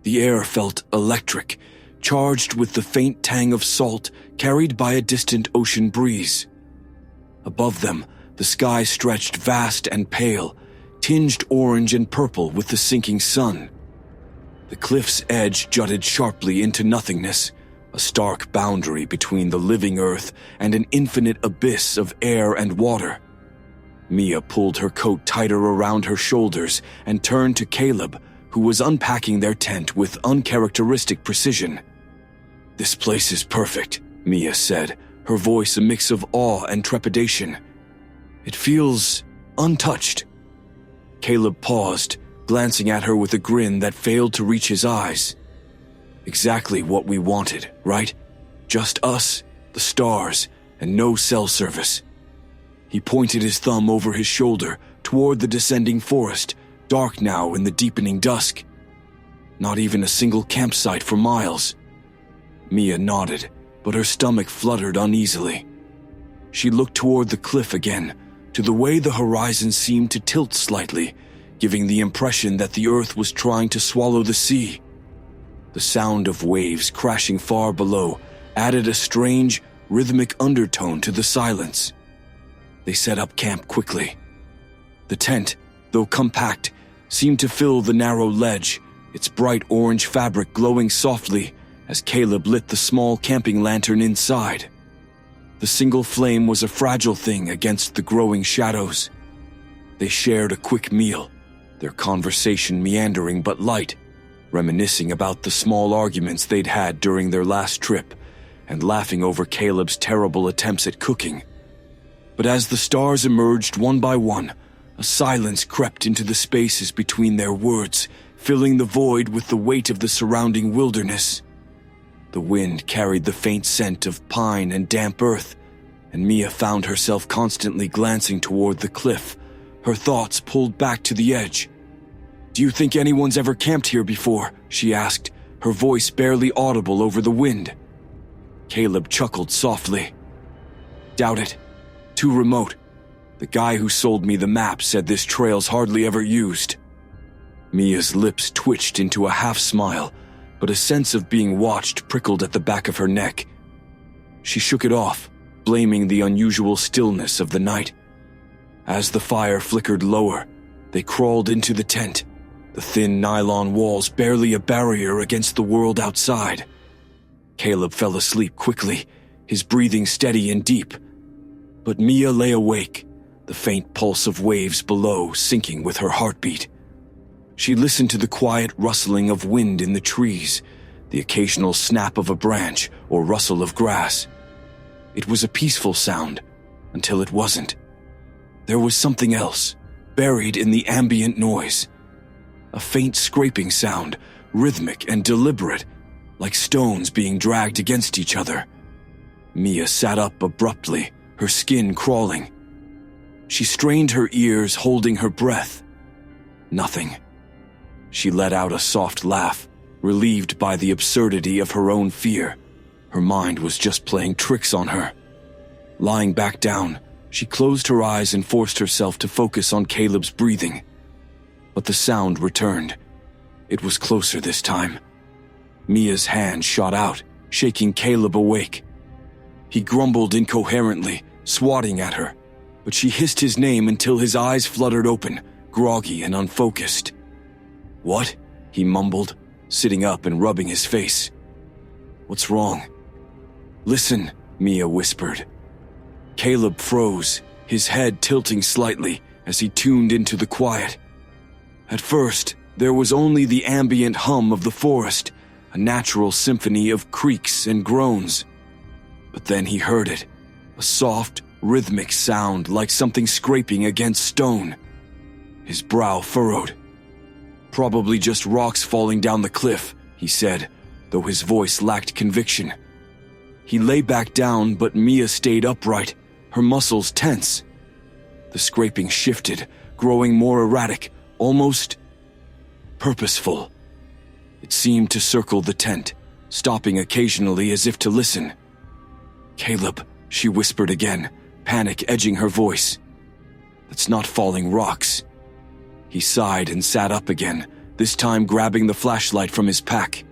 The air felt electric, charged with the faint tang of salt carried by a distant ocean breeze. Above them, the sky stretched vast and pale, tinged orange and purple with the sinking sun. The cliff's edge jutted sharply into nothingness, a stark boundary between the living earth and an infinite abyss of air and water. Mia pulled her coat tighter around her shoulders and turned to Caleb, who was unpacking their tent with uncharacteristic precision. "This place is perfect," Mia said, her voice a mix of awe and trepidation. "It feels untouched." Caleb paused, glancing at her with a grin that failed to reach his eyes. "Exactly what we wanted, right? Just us, the stars, and no cell service." He pointed his thumb over his shoulder toward the descending forest, dark now in the deepening dusk. "Not even a single campsite for miles." Mia nodded, but her stomach fluttered uneasily. She looked toward the cliff again, to the way the horizon seemed to tilt slightly, giving the impression that the earth was trying to swallow the sea. The sound of waves crashing far below added a strange, rhythmic undertone to the silence. They set up camp quickly. The tent, though compact, seemed to fill the narrow ledge, its bright orange fabric glowing softly as Caleb lit the small camping lantern inside. The single flame was a fragile thing against the growing shadows. They shared a quick meal, their conversation meandering but light, reminiscing about the small arguments they'd had during their last trip and laughing over Caleb's terrible attempts at cooking. But as the stars emerged one by one, a silence crept into the spaces between their words, filling the void with the weight of the surrounding wilderness. The wind carried the faint scent of pine and damp earth, and Mia found herself constantly glancing toward the cliff, her thoughts pulled back to the edge. "Do you think anyone's ever camped here before?" she asked, her voice barely audible over the wind. Caleb chuckled softly. "Doubt it. Too remote. The guy who sold me the map said this trail's hardly ever used." Mia's lips twitched into a half-smile, but a sense of being watched prickled at the back of her neck. She shook it off, blaming the unusual stillness of the night. As the fire flickered lower, they crawled into the tent, the thin nylon walls barely a barrier against the world outside. Caleb fell asleep quickly, his breathing steady and deep. But Mia lay awake, the faint pulse of waves below syncing with her heartbeat. She listened to the quiet rustling of wind in the trees, the occasional snap of a branch or rustle of grass. It was a peaceful sound, until it wasn't. There was something else, buried in the ambient noise. A faint scraping sound, rhythmic and deliberate, like stones being dragged against each other. Mia sat up abruptly, her skin crawling. She strained her ears, holding her breath. Nothing. She let out a soft laugh, relieved by the absurdity of her own fear. Her mind was just playing tricks on her. Lying back down, she closed her eyes and forced herself to focus on Caleb's breathing. But the sound returned. It was closer this time. Mia's hand shot out, shaking Caleb awake. He grumbled incoherently, swatting at her, but she hissed his name until his eyes fluttered open, groggy and unfocused. "What?" he mumbled, sitting up and rubbing his face. "What's wrong?" "Listen," Mia whispered. Caleb froze, his head tilting slightly as he tuned into the quiet. At first, there was only the ambient hum of the forest, a natural symphony of creaks and groans. But then he heard it, a soft, rhythmic sound like something scraping against stone. His brow furrowed. "Probably just rocks falling down the cliff," he said, though his voice lacked conviction. He lay back down, but Mia stayed upright, her muscles tense. The scraping shifted, growing more erratic, almost purposeful. It seemed to circle the tent, stopping occasionally as if to listen. "Caleb," she whispered again, panic edging her voice. "That's not falling rocks." He sighed and sat up again, this time grabbing the flashlight from his pack.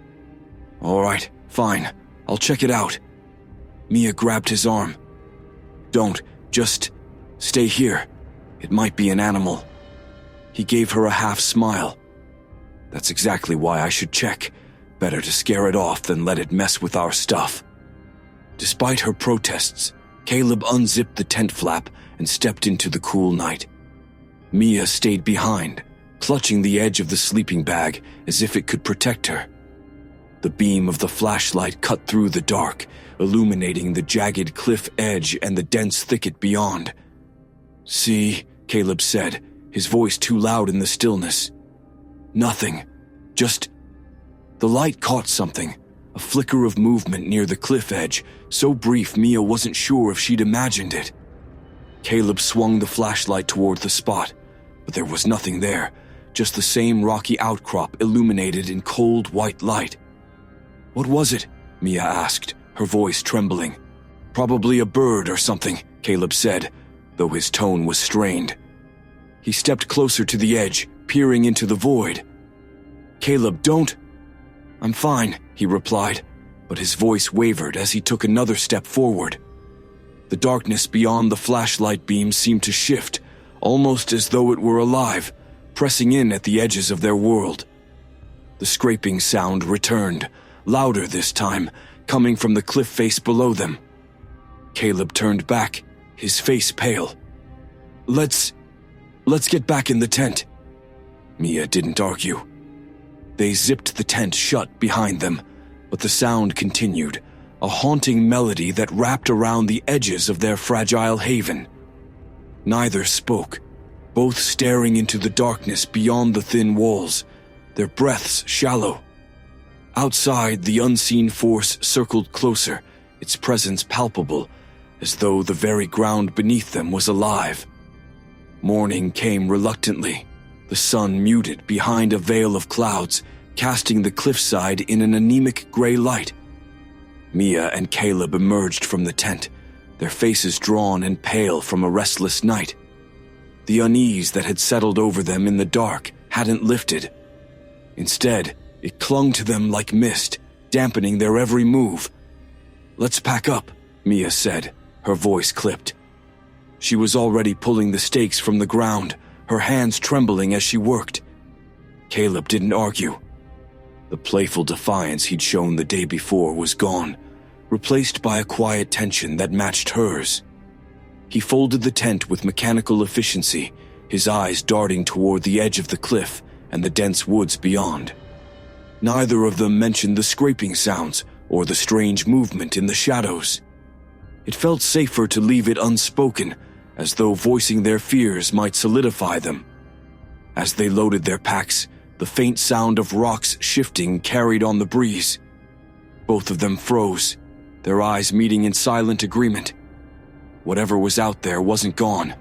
"All right, fine. I'll check it out." Mia grabbed his arm. "Don't, just stay here. It might be an animal." He gave her a half smile. "That's exactly why I should check. Better to scare it off than let it mess with our stuff." Despite her protests, Caleb unzipped the tent flap and stepped into the cool night. Mia stayed behind, clutching the edge of the sleeping bag as if it could protect her. The beam of the flashlight cut through the dark, illuminating the jagged cliff edge and the dense thicket beyond. "See," Caleb said, his voice too loud in the stillness. "Nothing. Just..." The light caught something, a flicker of movement near the cliff edge, so brief Mia wasn't sure if she'd imagined it. Caleb swung the flashlight toward the spot, but there was nothing there, just the same rocky outcrop illuminated in cold white light. "What was it?" Mia asked, her voice trembling. "Probably a bird or something," Caleb said, though his tone was strained. He stepped closer to the edge, peering into the void. "Caleb, don't..." "I'm fine," he replied, but his voice wavered as he took another step forward. The darkness beyond the flashlight beam seemed to shift, almost as though it were alive, pressing in at the edges of their world. The scraping sound returned, louder this time, coming from the cliff face below them. Caleb turned back, his face pale. Let's get back in the tent." Mia didn't argue. They zipped the tent shut behind them, but the sound continued, a haunting melody that wrapped around the edges of their fragile haven. Neither spoke, both staring into the darkness beyond the thin walls, their breaths shallow. Outside, the unseen force circled closer, its presence palpable, as though the very ground beneath them was alive. Morning came reluctantly, the sun muted behind a veil of clouds, casting the cliffside in an anemic gray light. Mia and Caleb emerged from the tent, their faces drawn and pale from a restless night. The unease that had settled over them in the dark hadn't lifted. Instead, it clung to them like mist, dampening their every move. "Let's pack up," Mia said, her voice clipped. She was already pulling the stakes from the ground, her hands trembling as she worked. Caleb didn't argue. The playful defiance he'd shown the day before was gone, replaced by a quiet tension that matched hers. He folded the tent with mechanical efficiency, his eyes darting toward the edge of the cliff and the dense woods beyond. Neither of them mentioned the scraping sounds or the strange movement in the shadows. It felt safer to leave it unspoken, as though voicing their fears might solidify them. As they loaded their packs, the faint sound of rocks shifting carried on the breeze. Both of them froze, their eyes meeting in silent agreement. Whatever was out there wasn't gone.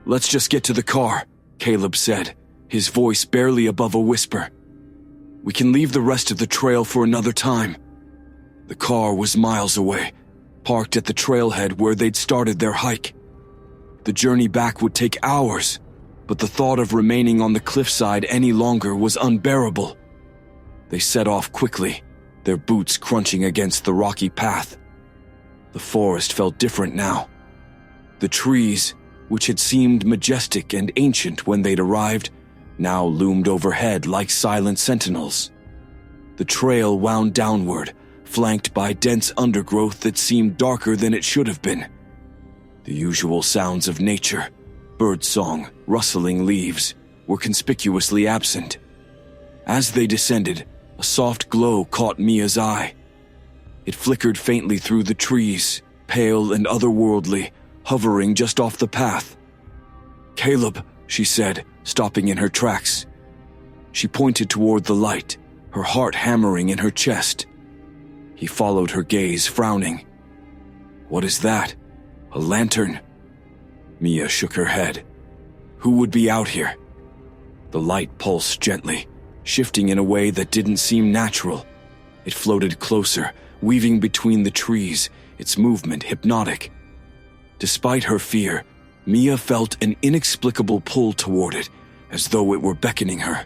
"Let's just get to the car," Caleb said, his voice barely above a whisper. "We can leave the rest of the trail for another time." The car was miles away, parked at the trailhead where they'd started their hike. The journey back would take hours, but the thought of remaining on the cliffside any longer was unbearable. They set off quickly, their boots crunching against the rocky path. The forest felt different now. The trees, which had seemed majestic and ancient when they'd arrived, now loomed overhead like silent sentinels. The trail wound downward, flanked by dense undergrowth that seemed darker than it should have been. The usual sounds of nature, birdsong, rustling leaves, were conspicuously absent. As they descended, a soft glow caught Mia's eye. It flickered faintly through the trees, pale and otherworldly, hovering just off the path. "Caleb," she said, stopping in her tracks. She pointed toward the light, her heart hammering in her chest. He followed her gaze, frowning. "What is that? A lantern?" Mia shook her head. Who would be out here? The light pulsed gently, shifting in a way that didn't seem natural. It floated closer, weaving between the trees, its movement hypnotic. Despite her fear, Mia felt an inexplicable pull toward it, as though it were beckoning her.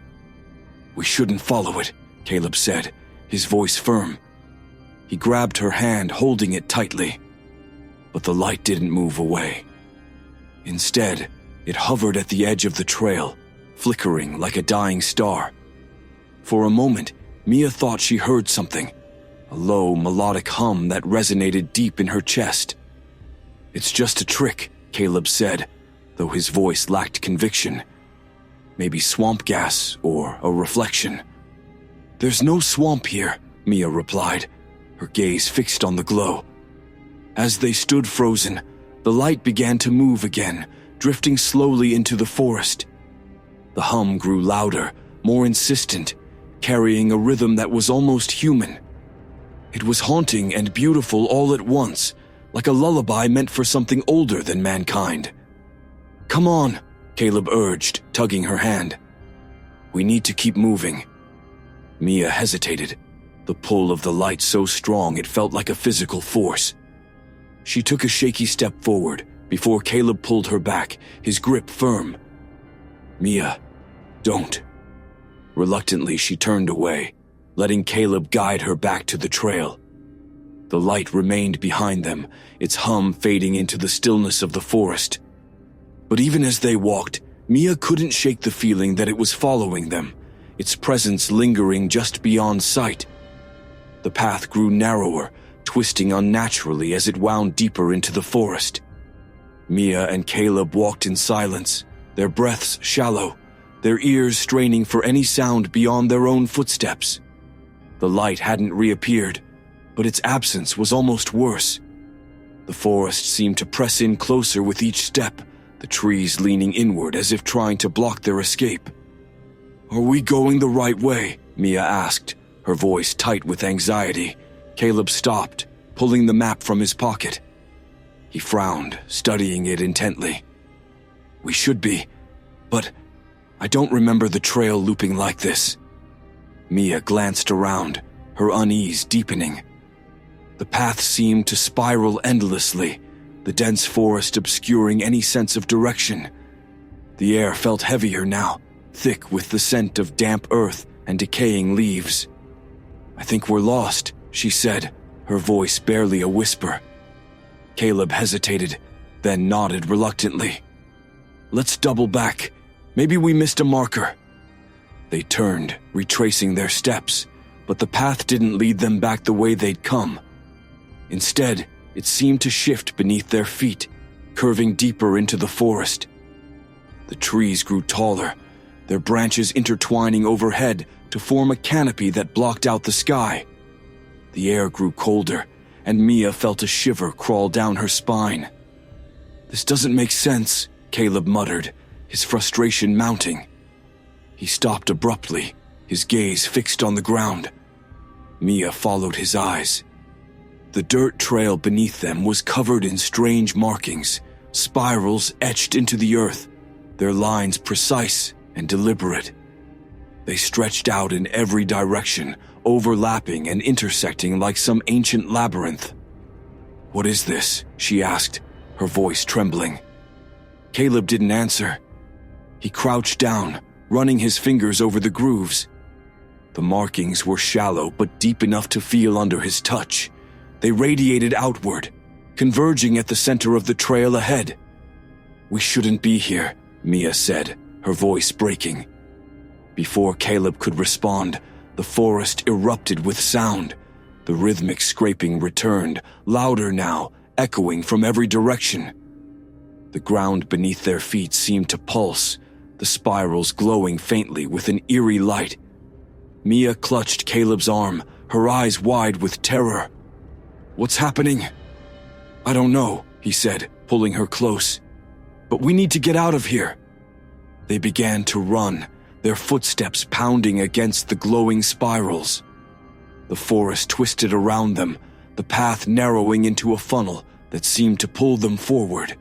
"We shouldn't follow it," Caleb said, his voice firm. He grabbed her hand, holding it tightly. But the light didn't move away. Instead, it hovered at the edge of the trail, flickering like a dying star. For a moment, Mia thought she heard something, a low, melodic hum that resonated deep in her chest. "It's just a trick," Caleb said, though his voice lacked conviction. "Maybe swamp gas or a reflection." "There's no swamp here," Mia replied, her gaze fixed on the glow. As they stood frozen, the light began to move again, drifting slowly into the forest. The hum grew louder, more insistent, carrying a rhythm that was almost human. It was haunting and beautiful all at once, like a lullaby meant for something older than mankind. "Come on," Caleb urged, tugging her hand. "We need to keep moving." Mia hesitated, the pull of the light so strong it felt like a physical force. She took a shaky step forward before Caleb pulled her back, his grip firm. "Mia, don't." Reluctantly, she turned away, letting Caleb guide her back to the trail. The light remained behind them, its hum fading into the stillness of the forest. But even as they walked, Mia couldn't shake the feeling that it was following them, its presence lingering just beyond sight. The path grew narrower, twisting unnaturally as it wound deeper into the forest. Mia and Caleb walked in silence, their breaths shallow, their ears straining for any sound beyond their own footsteps. The light hadn't reappeared, but its absence was almost worse. The forest seemed to press in closer with each step, the trees leaning inward as if trying to block their escape. "Are we going the right way?" Mia asked, her voice tight with anxiety. Caleb stopped, pulling the map from his pocket. He frowned, studying it intently. "We should be, but I don't remember the trail looping like this." Mia glanced around, her unease deepening. The path seemed to spiral endlessly, the dense forest obscuring any sense of direction. The air felt heavier now, thick with the scent of damp earth and decaying leaves. "I think we're lost," she said, her voice barely a whisper. Caleb hesitated, then nodded reluctantly. "Let's double back. Maybe we missed a marker." They turned, retracing their steps, but the path didn't lead them back the way they'd come. Instead, it seemed to shift beneath their feet, curving deeper into the forest. The trees grew taller, their branches intertwining overhead to form a canopy that blocked out the sky. The air grew colder, and Mia felt a shiver crawl down her spine. "This doesn't make sense," Caleb muttered, his frustration mounting. He stopped abruptly, his gaze fixed on the ground. Mia followed his eyes. The dirt trail beneath them was covered in strange markings, spirals etched into the earth, their lines precise and deliberate. They stretched out in every direction, overlapping and intersecting like some ancient labyrinth. "What is this?" she asked, her voice trembling. Caleb didn't answer. He crouched down, running his fingers over the grooves. The markings were shallow but deep enough to feel under his touch. They radiated outward, converging at the center of the trail ahead. "We shouldn't be here," Mia said, her voice breaking. Before Caleb could respond, the forest erupted with sound. The rhythmic scraping returned, louder now, echoing from every direction. The ground beneath their feet seemed to pulse, the spirals glowing faintly with an eerie light. Mia clutched Caleb's arm, her eyes wide with terror. "What's happening?" "I don't know," he said, pulling her close. "But we need to get out of here." They began to run, their footsteps pounding against the glowing spirals. The forest twisted around them, the path narrowing into a funnel that seemed to pull them forward.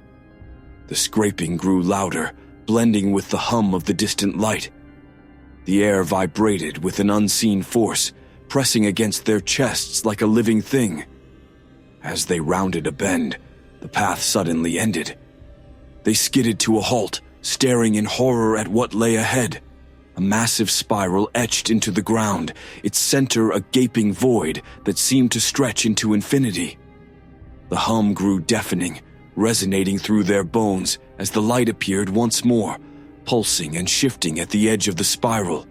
The scraping grew louder, blending with the hum of the distant light. The air vibrated with an unseen force, pressing against their chests like a living thing. As they rounded a bend, the path suddenly ended. They skidded to a halt, staring in horror at what lay ahead. A massive spiral etched into the ground, its center a gaping void that seemed to stretch into infinity. The hum grew deafening, resonating through their bones as the light appeared once more, pulsing and shifting at the edge of the spiral.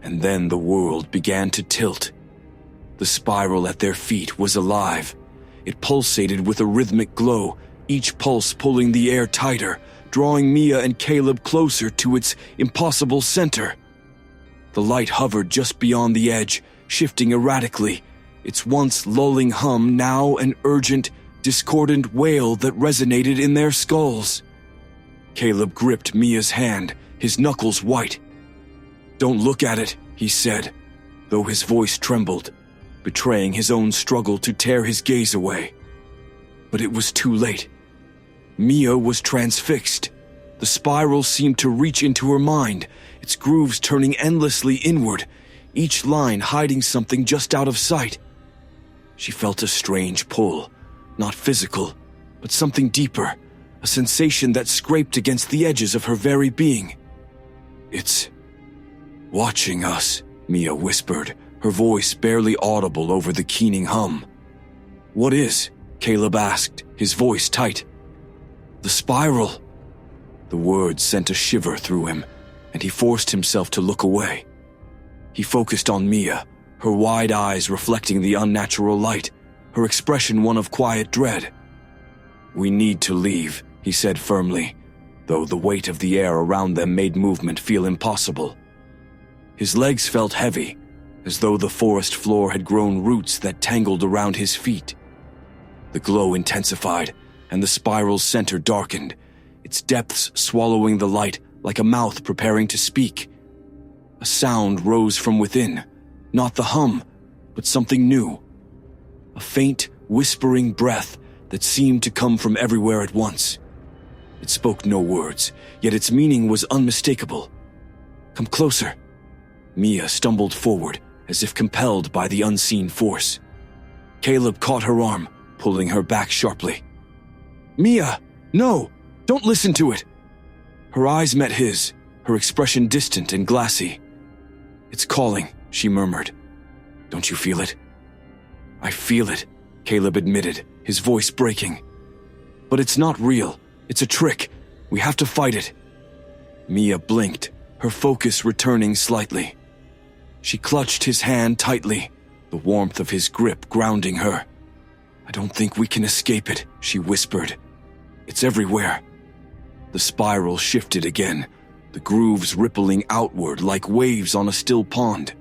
And then the world began to tilt. The spiral at their feet was alive. It pulsated with a rhythmic glow, each pulse pulling the air tighter, drawing Mia and Caleb closer to its impossible center. The light hovered just beyond the edge, shifting erratically, its once lulling hum now an urgent, discordant wail that resonated in their skulls. Caleb gripped Mia's hand, his knuckles white. "Don't look at it," he said, though his voice trembled, betraying his own struggle to tear his gaze away. But it was too late. Mia was transfixed. The spiral seemed to reach into her mind, its grooves turning endlessly inward, each line hiding something just out of sight. She felt a strange pull, not physical, but something deeper, a sensation that scraped against the edges of her very being. "It's watching us," Mia whispered, her voice barely audible over the keening hum. "What is?" Caleb asked, his voice tight. "The spiral." The words sent a shiver through him, and he forced himself to look away. He focused on Mia, her wide eyes reflecting the unnatural light, her expression one of quiet dread. "We need to leave," he said firmly, though the weight of the air around them made movement feel impossible. His legs felt heavy, as though the forest floor had grown roots that tangled around his feet. The glow intensified, and the spiral's center darkened, its depths swallowing the light like a mouth preparing to speak. A sound rose from within, not the hum, but something new. A faint, whispering breath that seemed to come from everywhere at once. It spoke no words, yet its meaning was unmistakable. "Come closer." Mia stumbled forward, as if compelled by the unseen force. Caleb caught her arm, pulling her back sharply. "Mia, no! Don't listen to it!" Her eyes met his, her expression distant and glassy. "It's calling," she murmured. "Don't you feel it?" "I feel it," Caleb admitted, his voice breaking. "But it's not real. It's a trick. We have to fight it." Mia blinked, her focus returning slightly. She clutched his hand tightly, the warmth of his grip grounding her. "I don't think we can escape it," she whispered. "It's everywhere." The spiral shifted again, the grooves rippling outward like waves on a still pond.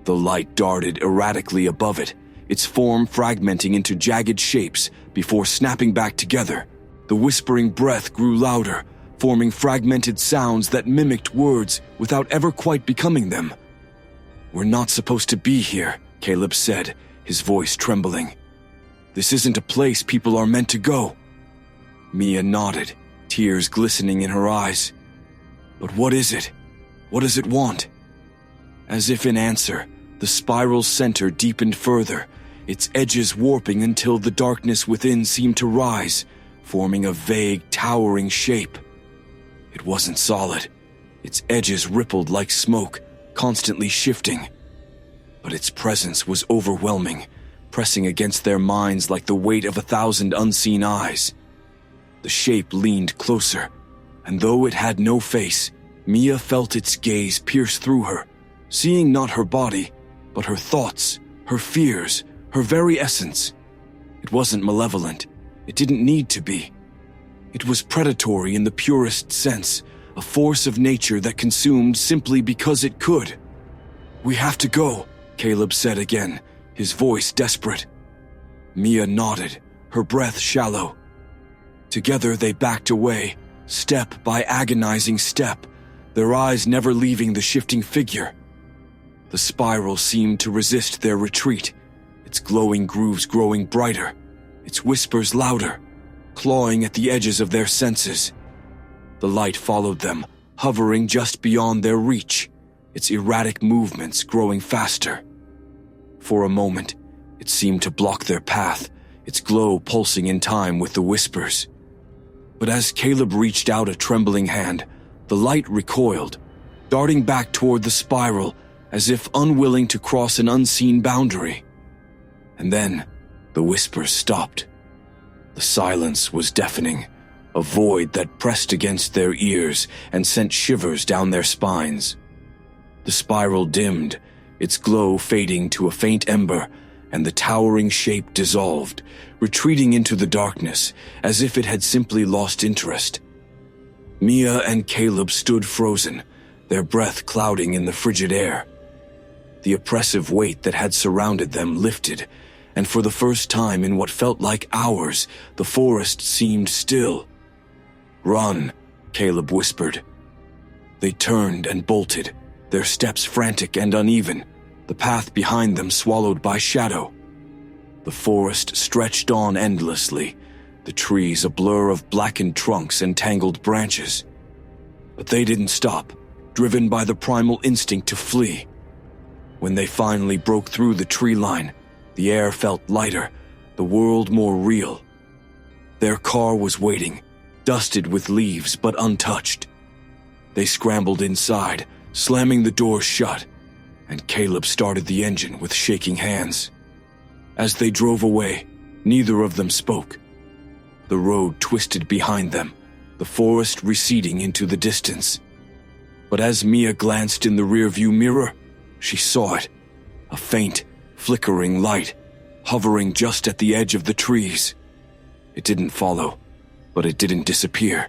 The light darted erratically above it, its form fragmenting into jagged shapes before snapping back together. The whispering breath grew louder, forming fragmented sounds that mimicked words without ever quite becoming them. "We're not supposed to be here," Caleb said, his voice trembling. "This isn't a place people are meant to go." Mia nodded, tears glistening in her eyes. "But what is it? What does it want?" As if in answer, the spiral's center deepened further, its edges warping until the darkness within seemed to rise, forming a vague, towering shape. It wasn't solid. Its edges rippled like smoke, constantly shifting. But its presence was overwhelming, pressing against their minds like the weight of 1,000 unseen eyes. The shape leaned closer, and though it had no face, Mia felt its gaze pierce through her, seeing not her body, but her thoughts, her fears, her very essence. It wasn't malevolent. It didn't need to be. It was predatory in the purest sense, a force of nature that consumed simply because it could. "We have to go," Caleb said again, his voice desperate. Mia nodded, her breath shallow. Together they backed away, step by agonizing step, their eyes never leaving the shifting figure. The spiral seemed to resist their retreat, its glowing grooves growing brighter, its whispers louder, clawing at the edges of their senses. The light followed them, hovering just beyond their reach, its erratic movements growing faster. For a moment, it seemed to block their path, its glow pulsing in time with the whispers. But as Caleb reached out a trembling hand, the light recoiled, darting back toward the spiral as if unwilling to cross an unseen boundary. And then the whispers stopped. The silence was deafening, a void that pressed against their ears and sent shivers down their spines. The spiral dimmed, its glow fading to a faint ember, and the towering shape dissolved, retreating into the darkness as if it had simply lost interest. Mia and Caleb stood frozen, their breath clouding in the frigid air. The oppressive weight that had surrounded them lifted, and for the first time in what felt like hours, the forest seemed still. "Run," Caleb whispered. They turned and bolted, their steps frantic and uneven, the path behind them swallowed by shadow. The forest stretched on endlessly, the trees a blur of blackened trunks and tangled branches. But they didn't stop, driven by the primal instinct to flee. When they finally broke through the tree line, the air felt lighter, the world more real. Their car was waiting, dusted with leaves but untouched. They scrambled inside, slamming the door shut, and Caleb started the engine with shaking hands. As they drove away, neither of them spoke. The road twisted behind them, the forest receding into the distance. But as Mia glanced in the rearview mirror, she saw it, a faint, flickering light, hovering just at the edge of the trees. It didn't follow, but it didn't disappear.